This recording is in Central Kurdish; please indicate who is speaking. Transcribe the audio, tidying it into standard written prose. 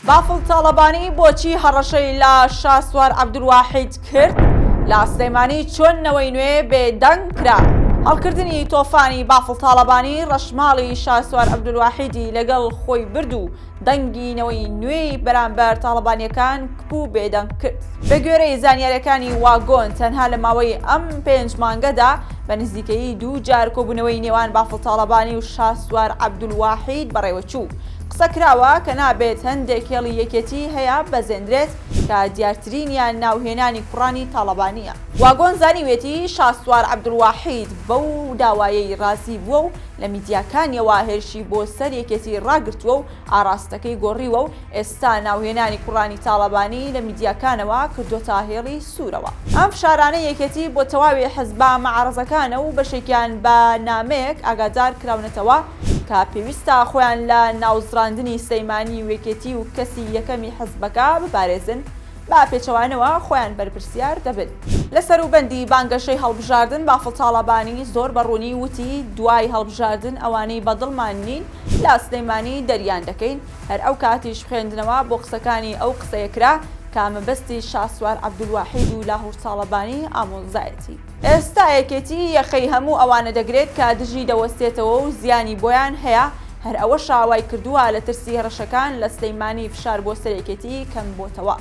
Speaker 1: بافڵ تاڵەبانی بۆچی هەڕەشەی لە شاسوار عەبدولواحید کرد؟ لە سلەیمانی چۆنەوەی نوێ بێدەنگ کرا. هەڵکردنی تۆفانی بافڵ تاڵەبانی ڕەشماڵی شاسوار عەبدولواحیدی لەگەڵ خۆی برد و دەنگینەوەی نوێی بەرامبەر تاڵەبانیەکان کپ و بێدەنگ کرد. بە گوێرەی زانیاریەکانی واگۆن تەنها لە ماوەی ئەم 5 مانگەدا بە نزیکەیی 2 جار کۆبوونەوەی نێوان بافڵ تاڵەبانی و شاسوار عەبدولواحید بەڕێوەچوو. قسە کراوە کە نابێت هەندێک هێڵی یەکێتی هەیە بەزێندرێت کە دیارترینیان ناوهێنانی کوڕانی تاڵەبانیە. واگۆن زانیوێتی شاسوار عەبدولواحید بەو داوایەی ڕازی بووە و لە میدیاکانیەوە هێرشی بۆ سەر یەکێتی ڕاگرتووە و ئاراستەکەی گۆڕیوە و ئێستا ناوهێنانی کوڕانی تاڵەبانی لە میدیاکانەوە کردوتە هێڵی سوورەوە. ئەم فشارانە یەکێتی بۆ تەواوی حیزبە مەعارەزەکانە و بەشێکیان بە نامەیەک ئاگادار کراونەتەوە کە پێویستە خۆیان لە ناوزراندنی سلەیمانی و یەکێتی و کەسی یەکەمی حیزبەکە بپارێزن با پێچەوانەوە خۆیان بەرپرسیار دەبن. لە سەروبەندی بانگەشەی هەڵبژاردن بافڵ تاڵەبانی زۆر بەڕوونی وتی دوای هەڵبژاردن ئەوانەی بەدڵمان نین لە سلەیمانی دەریان دەکەین. هەر ئەو کاتیش خوێندنەوە بۆ قسەکانی ئەو قسەیەکرا کە مەبەستی شاسوار عەبدولواحید و لاهوور تاڵەبانی ئامۆزایەتی. ئێستا یەکێتی یەخەی هەموو ئەوانە دەگرێت کە دژی دەوەستێتەوە و زیانی بۆیان هەیە. هەر ئەوە شاوای کردووە لە ترسی هەڕەشەکان لە سلەیمانی فشار بۆ سەرەکێتی کەم بۆتەوە.